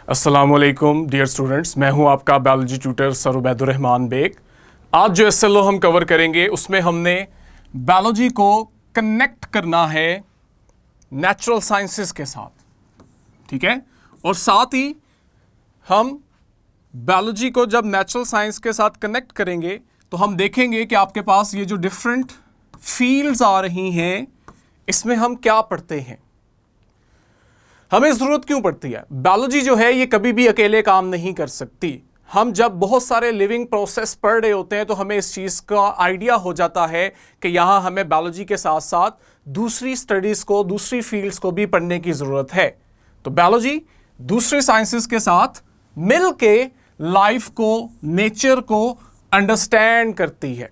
अस्सलामुअलैकुम dear students, मैं हूं आपका biology tutor sir Ubaidur Rahman Beg. आज जो एसएलओ हम कवर करेंगे उसमें हमने बायोलॉजी को कनेक्ट करना है नेचुरल साइंसेस के साथ, ठीक है। और साथ ही हम बायोलॉजी को जब नेचुरल साइंस के साथ कनेक्ट करेंगे तो हम देखेंगे कि आपके पास ये जो डिफरेंट फील्ड्स आ रही हैं इसमें हम क्या पढ़ते हैं, हमें ज़रूरत क्यों पड़ती है। बायोलॉजी जो है ये कभी भी अकेले काम नहीं कर सकती। हम जब बहुत सारे लिविंग प्रोसेस पढ़ रहे होते हैं तो हमें इस चीज़ का आइडिया हो जाता है कि यहाँ हमें बायोलॉजी के साथ साथ दूसरी स्टडीज़ को, दूसरी फील्ड्स को भी पढ़ने की ज़रूरत है। तो बायोलॉजी दूसरे साइंसेस के साथ मिल के लाइफ को, नेचर को अंडरस्टैंड करती है,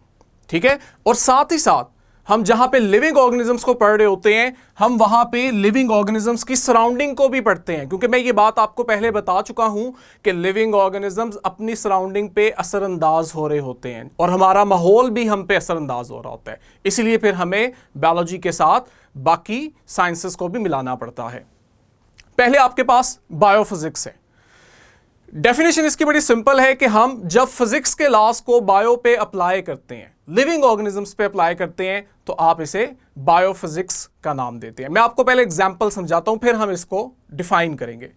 ठीक है। और साथ ही साथ हम जहां पे लिविंग ऑर्गेनिजम्स को पढ़ रहे होते हैं हम वहां पे लिविंग ऑर्गेनिजम्स की सराउंडिंग को भी पढ़ते हैं, क्योंकि मैं ये बात आपको पहले बता चुका हूं कि लिविंग ऑर्गेनिजम्स अपनी सराउंडिंग पे असरअंदाज हो रहे होते हैं और हमारा माहौल भी हम पे असरअंदाज हो रहा होता है। इसीलिए फिर हमें बायोलॉजी के साथ बाकी साइंसेस को भी मिलाना पड़ता है। पहले आपके पास बायोफिजिक्स है। डेफिनेशन इसकी बड़ी सिंपल है कि हम जब फिजिक्स के लॉज को बायो पे अप्लाई करते हैं, लिविंग ऑर्गेनिजम्स पे अप्लाई करते हैं, तो आप इसे बायोफिजिक्स का नाम देते हैं। मैं आपको पहले एग्जांपल समझाता हूं, फिर हम इसको डिफाइन करेंगे।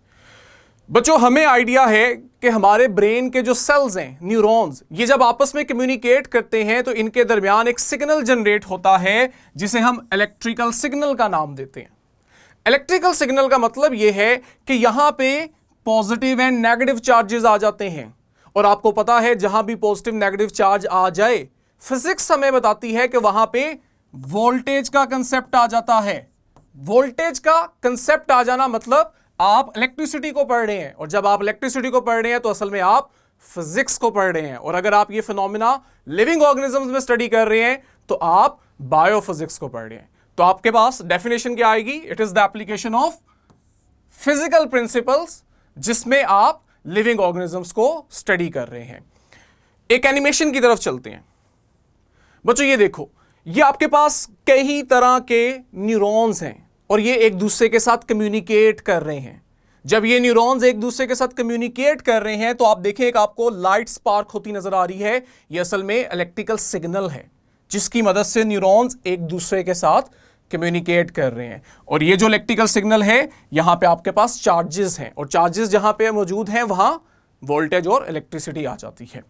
बच्चों, हमें आइडिया है कि हमारे ब्रेन के जो सेल्स हैं, न्यूरॉन्स, ये जब आपस में कम्युनिकेट करते हैं तो इनके दरमियान एक सिग्नल जनरेट होता है जिसे हम इलेक्ट्रिकल सिग्नल का नाम देते हैं। इलेक्ट्रिकल सिग्नल का मतलब यह है कि यहां पे पॉजिटिव एंड नेगेटिव चार्जेस आ जाते हैं, और आपको पता है जहां भी पॉजिटिव नेगेटिव चार्ज आ जाए, फिजिक्स हमें बताती है कि वहां पे वोल्टेज का कंसेप्ट आ जाता है। वोल्टेज का कंसेप्ट आ जाना मतलब आप इलेक्ट्रिसिटी को पढ़ रहे हैं, और जब आप इलेक्ट्रिसिटी को पढ़ रहे हैं तो असल में आप फिजिक्स को पढ़ रहे हैं। और अगर आप ये फिनोमिना लिविंग ऑर्गेनिजम्स में स्टडी कर रहे हैं तो आप बायोफिजिक्स को पढ़ रहे हैं। तो आपके पास डेफिनेशन क्या आएगी? It is the application of physical principles, जिसमें आप लिविंग ऑर्गेनिजम्स को स्टडी कर रहे हैं। एक एनिमेशन की तरफ चलते हैं। बच्चों ये देखो, ये आपके पास कई तरह के न्यूरॉन्स हैं और ये एक दूसरे के साथ कम्युनिकेट कर रहे हैं। जब ये न्यूरॉन्स एक दूसरे के साथ कम्युनिकेट कर रहे हैं तो आप देखें एक आपको लाइट स्पार्क होती नजर आ रही है। ये असल में इलेक्ट्रिकल सिग्नल है जिसकी मदद से न्यूरॉन्स एक दूसरे के साथ कम्युनिकेट कर रहे हैं। और ये जो इलेक्ट्रिकल सिग्नल है, यहां पे आपके पास चार्जेस हैं, और चार्जेस जहां पे मौजूद हैं वहां वोल्टेज और इलेक्ट्रिसिटी आ जाती है।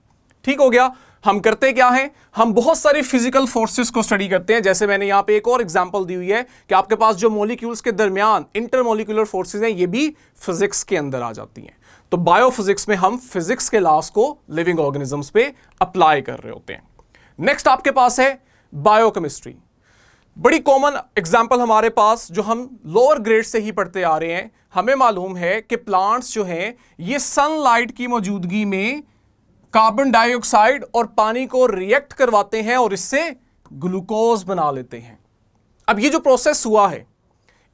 ठीक हो गया। हम करते क्या है, हम बहुत सारी फिजिकल फोर्सेस को स्टडी करते हैं। जैसे मैंने यहां पे एक और एग्जांपल दी हुई है कि आपके पास जो मॉलिक्यूल्स के दरमियान इंटरमॉलिक्यूलर फोर्सेस हैं, ये भी फिजिक्स के अंदर आ जाती हैं। तो बायोफिजिक्स में हम फिजिक्स के लॉज को लिविंग ऑर्गेनिजम्स पे अप्लाई कर रहे होते हैं। नेक्स्ट आपके पास है बायोकेमिस्ट्री। बड़ी कॉमन एग्जाम्पल हमारे पास जो हम लोअर ग्रेड से ही पढ़ते आ रहे हैं। हमें मालूम है कि प्लांट्स जो हैं ये सनलाइट की मौजूदगी में कार्बन डाइऑक्साइड और पानी को रिएक्ट करवाते हैं और इससे ग्लूकोज बना लेते हैं। अब ये जो प्रोसेस हुआ है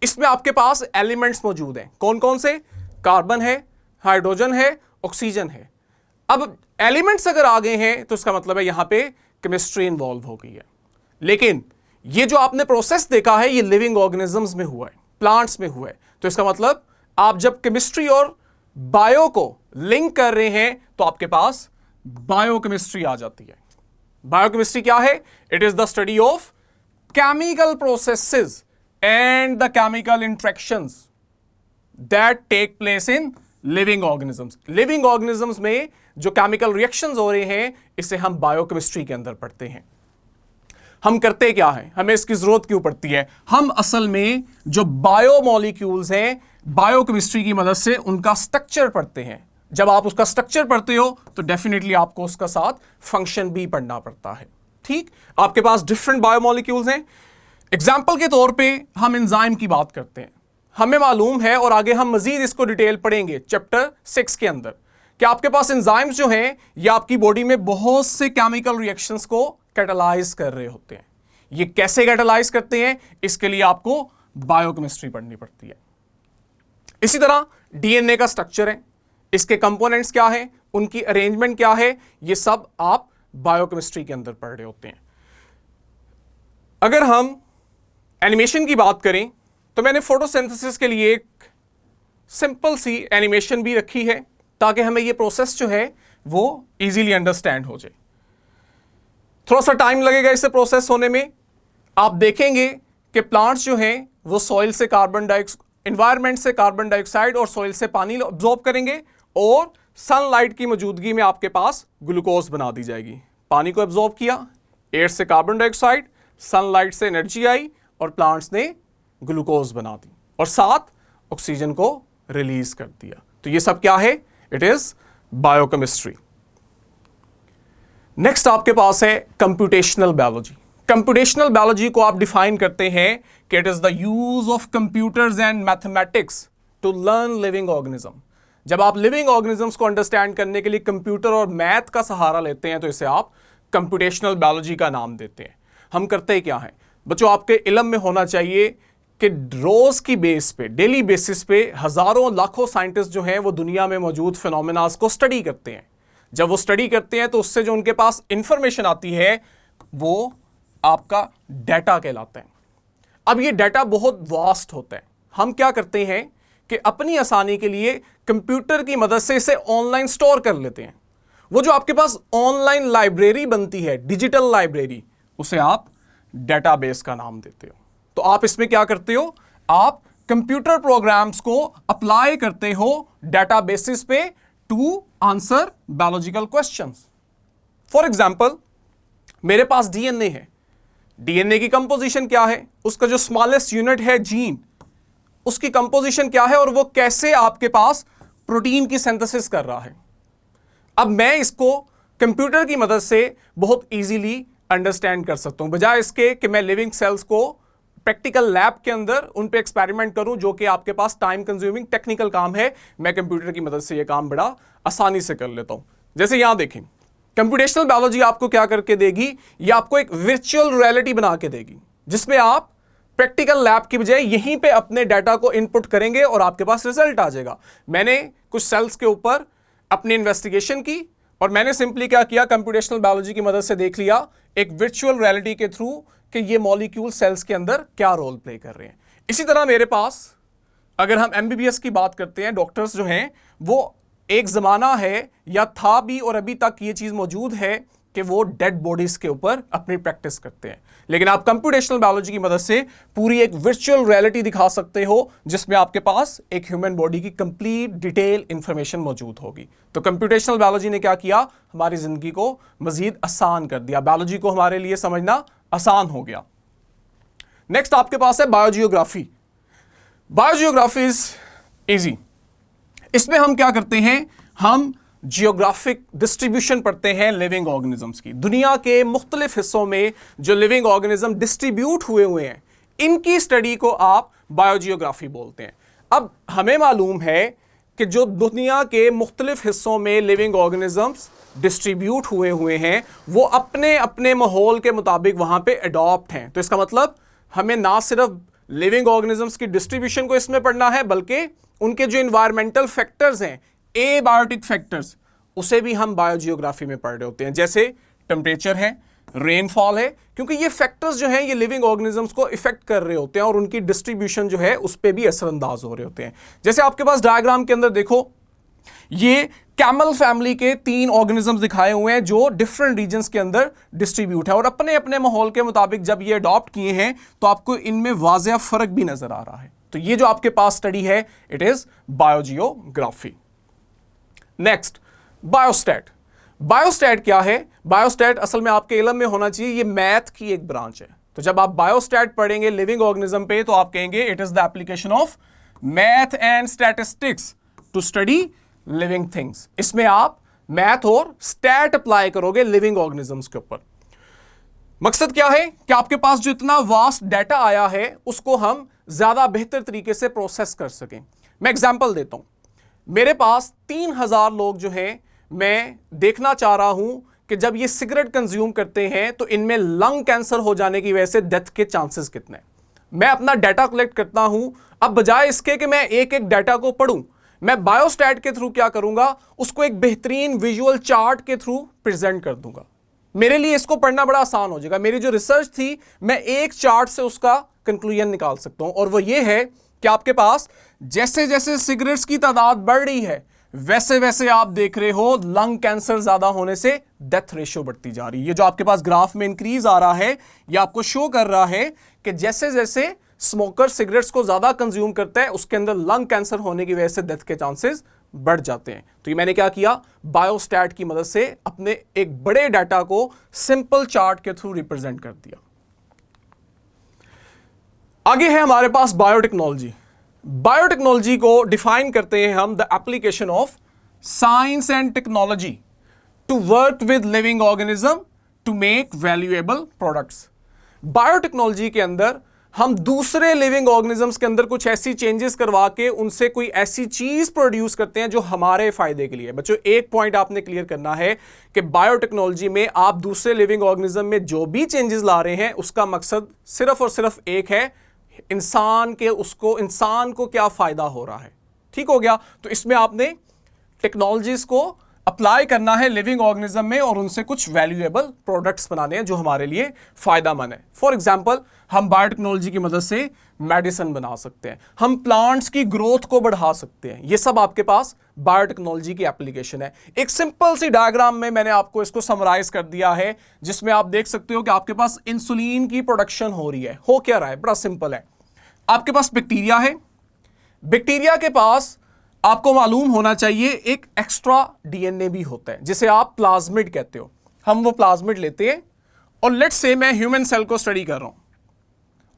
इसमें आपके पास एलिमेंट्स मौजूद हैं। कौन कौन से? कार्बन है, हाइड्रोजन है, ऑक्सीजन है। अब एलिमेंट्स अगर आ गए हैं तो इसका मतलब है यहां पे केमिस्ट्री इन्वॉल्व हो गई है। लेकिन ये जो आपने प्रोसेस देखा है ये लिविंग ऑर्गेनिजम्स में हुआ है, प्लांट्स में हुआ है। तो इसका मतलब आप जब केमिस्ट्री और बायो को लिंक कर रहे हैं तो आपके पास बायोकेमिस्ट्री आ जाती है। बायोकेमिस्ट्री क्या है? It is the study of chemical processes and the chemical interactions that take place in living organisms. Living organisms में जो केमिकल रिएक्शंस हो रहे हैं इसे हम बायोकेमिस्ट्री के अंदर पढ़ते हैं। हम करते क्या है, हमें इसकी जरूरत क्यों पड़ती है? हम असल में जो बायोमॉलिक्यूल्स हैं बायोकेमिस्ट्री की मदद से उनका स्ट्रक्चर पढ़ते हैं। जब आप उसका स्ट्रक्चर पढ़ते हो तो डेफिनेटली आपको उसका साथ फंक्शन भी पढ़ना पड़ता है। ठीक, आपके पास डिफरेंट बायोमॉलिक्यूल्स हैं। एग्जाम्पल के तौर पे हम एंजाइम की बात करते हैं। हमें मालूम है और आगे हम मजीद इसको डिटेल पढ़ेंगे चैप्टर 6 के अंदर कि आपके पास एंजाइम्स जो हैं ये आपकी बॉडी में बहुत से केमिकल रिएक्शंस को कैटालाइज कर रहे होते हैं। ये कैसे कैटालाइज करते हैं इसके लिए आपको बायोकेमिस्ट्री पढ़नी पड़ती है। इसी तरह डीएनए का स्ट्रक्चर है, इसके कंपोनेंट्स क्या हैं, उनकी अरेंजमेंट क्या है, ये सब आप बायोकेमिस्ट्री के अंदर पढ़ रहे होते हैं। अगर हम एनिमेशन की बात करें तो मैंने फोटोसिंथेसिस के लिए एक सिंपल सी एनिमेशन भी रखी है ताकि हमें ये प्रोसेस जो है वो इजीली अंडरस्टैंड हो जाए। थोड़ा सा टाइम लगेगा इसे प्रोसेस होने में। आप देखेंगे कि प्लांट्स जो हैं वो सॉइल से एनवायरनमेंट से कार्बन डाइऑक्साइड और सॉइल से पानी अब्जॉर्ब करेंगे और सनलाइट की मौजूदगी में आपके पास ग्लूकोज बना दी जाएगी। पानी को अब्जॉर्ब किया, एयर से कार्बन डाइऑक्साइड, सनलाइट से एनर्जी आई और प्लांट्स ने ग्लूकोज बना दी और साथ ऑक्सीजन को रिलीज कर दिया। तो ये सब क्या है? It is biochemistry. नेक्स्ट आपके पास है कंप्यूटेशनल बायोलॉजी। कंप्यूटेशनल बायोलॉजी को आप डिफाइन करते हैं कि it is the use of computers and mathematics to learn living organism. जब आप लिविंग ऑर्गेनिजम्स को अंडरस्टैंड करने के लिए कंप्यूटर और मैथ का सहारा लेते हैं तो इसे आप कंप्यूटेशनल बायोलॉजी का नाम देते हैं। हम करते क्या हैं बच्चों? आपके इल्म में होना चाहिए कि रोज की बेस पे, डेली बेसिस पे हजारों लाखों साइंटिस्ट जो हैं वो दुनिया में मौजूद फिनोमेनास को स्टडी करते हैं। जब वो स्टडी करते हैं तो उससे जो उनके पास इंफॉर्मेशन आती है वो आपका डाटा कहलाता है। अब ये डाटा बहुत वास्ट होता है। हम क्या करते हैं कि अपनी आसानी के लिए कंप्यूटर की मदद से इसे ऑनलाइन स्टोर कर लेते हैं। वो जो आपके पास ऑनलाइन लाइब्रेरी बनती है, डिजिटल लाइब्रेरी, उसे आप डेटाबेस का नाम देते हो। तो आप इसमें क्या करते हो? आप कंप्यूटर प्रोग्राम्स को अप्लाई करते हो डेटाबेसिस पे to answer biological questions. For example, मेरे पास डीएनए है। डीएनए की कंपोजिशन क्या है? उसका जो स्मॉलेस्ट यूनिट है जीन, उसकी कंपोजिशन क्या है और वो कैसे आपके पास प्रोटीन की सिंथेसिस कर रहा है। अब मैं इसको कंप्यूटर की मदद से बहुत इजीली अंडरस्टैंड कर सकता हूं, बजाय इसके कि मैं लिविंग सेल्स को प्रैक्टिकल लैब के अंदर उन पे एक्सपेरिमेंट करूं, जो कि आपके पास टाइम कंज्यूमिंग टेक्निकल काम है। मैं कंप्यूटर की मदद से यह काम बड़ा आसानी से कर लेता हूं। जैसे यहां देखें, कंप्यूटेशनल बायोलॉजी आपको क्या करके देगी? ये आपको एक वर्चुअल रियलिटी बना के देगी, जिसमें आप प्रैक्टिकल लैब की बजाय यहीं पे अपने डाटा को इनपुट करेंगे और आपके पास रिजल्ट आ जाएगा। मैंने कुछ सेल्स के ऊपर अपनी इन्वेस्टिगेशन की और मैंने सिंपली क्या किया, कंप्यूटेशनल बायोलॉजी की मदद से देख लिया एक वर्चुअल रियलिटी के थ्रू कि ये मॉलिक्यूल सेल्स के अंदर क्या रोल प्ले कर रहे हैं। इसी तरह मेरे पास, अगर हम एमबीबीएस की बात करते हैं, डॉक्टर्स जो हैं वो एक जमाना है या था भी और अभी तक ये चीज मौजूद है कि वो डेड बॉडीज के ऊपर अपनी प्रैक्टिस करते हैं। लेकिन आप कंप्यूटेशनल बायोलॉजी की मदद से पूरी एक वर्चुअल रियलिटी दिखा सकते हो जिसमें आपके पास एक ह्यूमन बॉडी की कंप्लीट डिटेल इंफॉर्मेशन मौजूद होगी। तो कंप्यूटेशनल बायोलॉजी ने क्या किया? हमारी जिंदगी को मजीद आसान कर दिया। बायोलॉजी को हमारे लिए समझना आसान हो गया। नेक्स्ट आपके पास है बायोजियोग्राफी। Biogeography is easy. इसमें हम क्या करते हैं? हम जियोग्राफिक डिस्ट्रीब्यूशन पढ़ते हैं लिविंग ऑर्गेनिजम्स की। दुनिया के मुख्तलिफ हिस्सों में जो लिविंग ऑर्गेनिज्म डिस्ट्रीब्यूट हुए हैं, इनकी स्टडी को आप बायोजियोग्राफी बोलते हैं। अब हमें मालूम है कि जो दुनिया के मुख्तलिफ हिस्सों में लिविंग ऑर्गेनिजम्स डिस्ट्रीब्यूट हुए हैं वो अपने अपने माहौल के मुताबिक वहां पे अडॉप्ट हैं। तो इसका मतलब हमें ना सिर्फ लिविंग ऑर्गेनिजम्स की डिस्ट्रीब्यूशन को इसमें पढ़ना है, बल्कि उनके जो इन्वायरमेंटल फैक्टर्स हैं, एबायोटिक फैक्टर्स, उसे भी हम बायोजियोग्राफी में पढ़ रहे होते हैं। जैसे टेम्परेचर है, रेनफॉल है, क्योंकि ये फैक्टर्स जो हैं ये लिविंग ऑर्गेनिजम्स को इफेक्ट कर रहे होते हैं और उनकी डिस्ट्रीब्यूशन जो है उस पर भी असरअंदाज हो रहे होते हैं। जैसे आपके पास डायग्राम के अंदर देखो, ये कैमल फैमिली के 3 ऑर्गेनिजम्स दिखाए हुए हैं जो डिफरेंट रीजन्स के अंदर डिस्ट्रीब्यूट है और अपने अपने माहौल के मुताबिक जब ये अडॉप्ट किए हैं तो आपको इनमें वाज़ेह फर्क भी नजर आ रहा है। तो ये जो आपके पास स्टडी है, it is biogeography. Next, biostat. Biostat क्या है? बायोस्टैट असल में आपके इल्म में होना चाहिए, ये मैथ की एक ब्रांच है। तो जब आप बायोस्टैट पढ़ेंगे लिविंग ऑर्गेनिज्म पे तो आप कहेंगे it is the application of math and statistics to study living things. इसमें आप मैथ और स्टैट अप्लाई करोगे लिविंग ऑर्गेनिजम्स के ऊपर। मकसद क्या है कि आपके पास जो इतना वास्ट डाटा आया है उसको हम ज्यादा बेहतर तरीके से प्रोसेस कर सकें। मैं एग्जांपल देता हूं। मेरे पास 3000 लोग जो हैं, मैं देखना चाह रहा हूं कि जब ये सिगरेट कंज्यूम करते हैं तो इनमें लंग कैंसर हो जाने की वजह से डेथ के चांसेस कितने हैं। मैं अपना डाटा कलेक्ट करता हूं। अब बजाय इसके कि मैं एक एक डाटा को पढ़ूं, मैं बायोस्टैट के थ्रू क्या करूंगा, उसको एक बेहतरीन विजुअल चार्ट के थ्रू प्रेजेंट कर दूंगा। मेरे लिए इसको पढ़ना बड़ा आसान हो जाएगा। मेरी जो रिसर्च थी, मैं एक चार्ट से उसका कंक्लूजन निकाल सकता हूं और वो ये है कि आपके पास जैसे जैसे सिगरेट्स की तादाद बढ़ रही है वैसे वैसे आप देख रहे हो लंग कैंसर ज्यादा होने से डेथ रेशियो बढ़ती जा रही है। ये जो आपके पास ग्राफ में इंक्रीज आ रहा है ये आपको शो कर रहा है कि जैसे जैसे स्मोकर सिगरेट्स को ज्यादा कंज्यूम करता है उसके अंदर लंग कैंसर होने की वजह से डेथ के चांसेस बढ़ जाते हैं। तो ये मैंने क्या किया, बायोस्टैट की मदद से अपने एक बड़े डाटा को सिंपल चार्ट के थ्रू रिप्रेजेंट कर दिया। आगे है हमारे पास बायोटेक्नोलॉजी। बायोटेक्नोलॉजी को डिफाइन करते हैं हम the application of science and technology to work with living organism to make valuable products. Biotechnology के अंदर हम दूसरे लिविंग ऑर्गेनिजम्स के अंदर कुछ ऐसी चेंजेस करवा के उनसे कोई ऐसी चीज प्रोड्यूस करते हैं जो हमारे फायदे के लिए। बच्चों एक पॉइंट आपने क्लियर करना है कि बायोटेक्नोलॉजी में आप दूसरे लिविंग ऑर्गेनिज्म में जो भी चेंजेस ला रहे हैं उसका मकसद सिर्फ और सिर्फ एक है, इंसान को क्या फायदा हो रहा है। ठीक हो गया। तो इसमें आपने टेक्नोलॉजीज को अप्लाई करना है लिविंग ऑर्गेनिज्म में और उनसे कुछ वैल्यूएबल प्रोडक्ट्स बनाने हैं जो हमारे लिए फायदामंद है। फॉर एग्जांपल हम बायोटेक्नोलॉजी की मदद से मेडिसिन बना सकते हैं, हम प्लांट्स की ग्रोथ को बढ़ा सकते हैं। ये सब आपके पास बायोटेक्नोलॉजी की एप्लीकेशन है। एक सिंपल सी डायग्राम में मैंने आपको इसको समराइज कर दिया है जिसमें आप देख सकते हो कि आपके पास इंसुलिन की प्रोडक्शन हो रही है। हो क्या रहा है, बड़ा सिंपल है। आपके पास बैक्टीरिया है, बैक्टीरिया के पास आपको मालूम होना चाहिए एक एक्स्ट्रा डीएनए भी होता है जिसे आप प्लाज्मिड कहते हो। हम वो प्लाज्मिड लेते हैं और लेट्स से मैं ह्यूमन सेल को स्टडी कर रहा हूं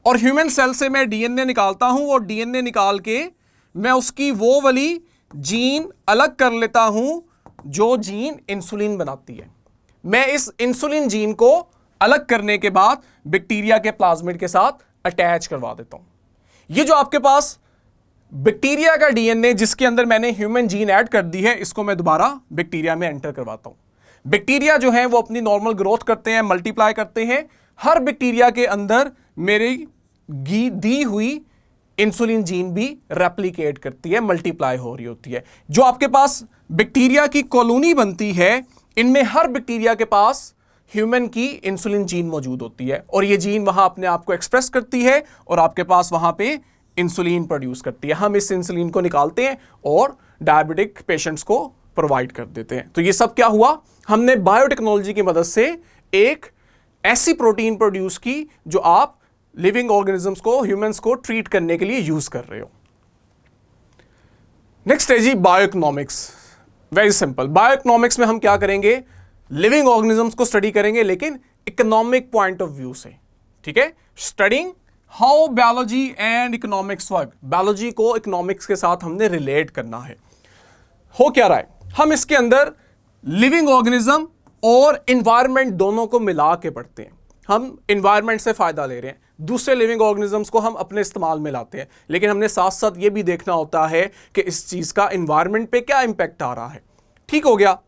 और ह्यूमन सेल से मैं डीएनए निकालता हूं और डीएनए निकाल के मैं उसकी वो वाली जीन अलग कर लेता हूं जो जीन इंसुलिन बनाती है। मैं इस इंसुलिन जीन को अलग करने के बाद बैक्टीरिया के प्लाज्मिड के साथ अटैच करवा देता हूं। ये जो आपके पास बैक्टीरिया का डीएनए जिसके अंदर मैंने ह्यूमन जीन ऐड कर दी है इसको मैं दोबारा बैक्टीरिया में एंटर करवाता हूं। बैक्टीरिया जो है वो अपनी नॉर्मल ग्रोथ करते हैं, मल्टीप्लाई करते हैं। हर बैक्टीरिया के अंदर मेरी दी हुई इंसुलिन जीन भी रेप्लिकेट करती है, मल्टीप्लाई हो रही होती है। जो आपके पास बैक्टीरिया की कॉलोनी बनती है इनमें हर बैक्टीरिया के पास ह्यूमन की इंसुलिन जीन मौजूद होती है और ये जीन वहां अपने आप को एक्सप्रेस करती है और आपके पास वहां पे इंसुलिन प्रोड्यूस करती है। हम इस इंसुलिन को निकालते हैं और डायबिटिक पेशेंट्स को प्रोवाइड कर देते हैं। तो ये सब क्या हुआ, हमने बायोटेक्नोलॉजी की मदद से एक ऐसी प्रोटीन प्रोड्यूस की जो आप लिविंग ऑर्गेनिजम्स को, ह्यूमंस को ट्रीट करने के लिए यूज कर रहे हो। नेक्स्ट है जी बायोइकोनॉमिक्स। Very simple. बायोइकोनॉमिक्स में हम क्या करेंगे, लिविंग ऑर्गेनिजम्स को स्टडी करेंगे लेकिन इकोनॉमिक पॉइंट ऑफ व्यू से। ठीक है, studying how biology and economics work. Biology को इकोनॉमिक्स के साथ हमने रिलेट करना है। हो क्या रहा है, हम इसके अंदर लिविंग ऑर्गेनिज्म और एनवायरनमेंट दोनों को मिला के पढ़ते हैं। हम एनवायरनमेंट से फायदा ले रहे हैं, दूसरे लिविंग ऑर्गेनिजम्स को हम अपने इस्तेमाल में लाते हैं, लेकिन हमने साथ साथ ये भी देखना होता है कि इस चीज का एनवायरनमेंट पे क्या इंपैक्ट आ रहा है। ठीक हो गया।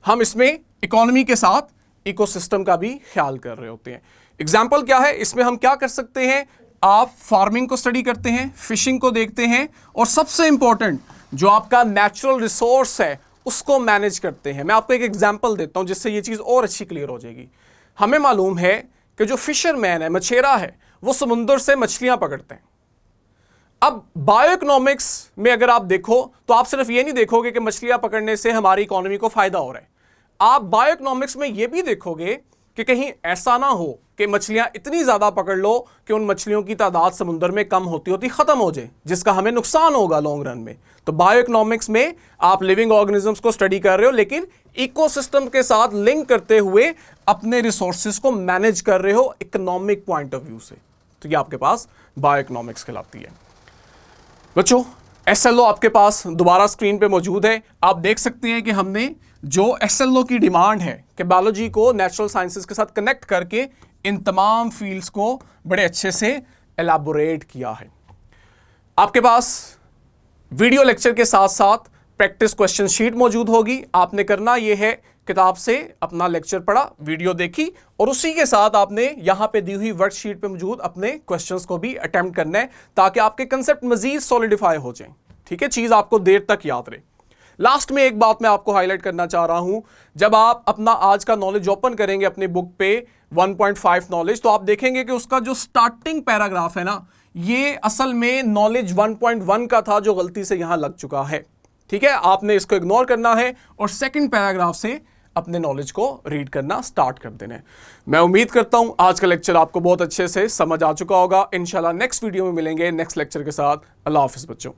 हम इसमें इकोनॉमी के साथ इकोसिस्टम का भी ख्याल कर रहे होते हैं। एग्जाम्पल क्या है, इसमें हम क्या कर सकते हैं, आप फार्मिंग को स्टडी करते हैं, फिशिंग को देखते हैं और सबसे इंपॉर्टेंट जो आपका नेचुरल रिसोर्स है उसको मैनेज करते हैं। मैं आपको एक एग्जाम्पल देता हूं जिससे ये चीज और अच्छी क्लियर हो जाएगी। हमें मालूम है कि जो फिशरमैन है, मछेरा है, वो समुद्र से मछलियां पकड़ते हैं। अब बायोइकोनॉमिक्स में अगर आप देखो तो आप सिर्फ ये नहीं देखोगे कि मछलियां पकड़ने से हमारी इकोनॉमी को फायदा हो रहा है, आप बायोइकोनॉमिक्स में ये भी देखोगे कि कहीं ऐसा ना हो कि मछलियां इतनी ज्यादा पकड़ लो कि उन मछलियों की तादाद समुद्र में कम होती होती खत्म हो जाए, जिसका हमें नुकसान होगा लॉन्ग रन में। तो बायोइकोनॉमिक्स में आप लिविंग ऑर्गेनिजम्स को स्टडी कर रहे हो लेकिन इकोसिस्टम के साथ लिंक करते हुए अपने रिसोर्सेज को मैनेज कर रहे हो इकोनॉमिक पॉइंट ऑफ व्यू से। तो ये आपके पास बायोइकोनॉमिक्स कहलाती है। बच्चों एसएलओ आपके पास दोबारा स्क्रीन पे मौजूद है। आप देख सकते हैं कि हमने जो एसएलओ की डिमांड है कि बायोलॉजी को नेचुरल साइंसेस के साथ कनेक्ट करके इन तमाम फील्ड्स को बड़े अच्छे से एलैबोरेट किया है। आपके पास वीडियो लेक्चर के साथ साथ प्रैक्टिस क्वेश्चन शीट मौजूद होगी। आपने करना यह है, किताब से अपना लेक्चर पढ़ा, वीडियो देखी और उसी के साथ आपने यहां पे दी हुई वर्कशीट पे मौजूद अपने क्वेश्चंस को भी अटेम्प्ट करना है ताकि आपके कंसेप्ट मजीद सॉलिडिफाई हो जाएं। ठीक है, चीज आपको देर तक याद रहे। लास्ट में एक बात मैं आपको हाईलाइट करना चाह रहा हूं, जब आप अपना आज का नॉलेज ओपन करेंगे अपनी बुक पे 1.5 नॉलेज, तो आप देखेंगे कि उसका जो स्टार्टिंग पैराग्राफ है ना, ये असल में नॉलेज 1.1 का था जो गलती से यहां लग चुका है। ठीक है, आपने इसको इग्नोर करना है और सेकंड पैराग्राफ से अपने नॉलेज को रीड करना स्टार्ट कर देना है। मैं उम्मीद करता हूं आज का लेक्चर आपको बहुत अच्छे से समझ आ चुका होगा। इंशाल्लाह नेक्स्ट वीडियो में मिलेंगे नेक्स्ट लेक्चर के साथ। अल्लाह हाफिज बच्चों।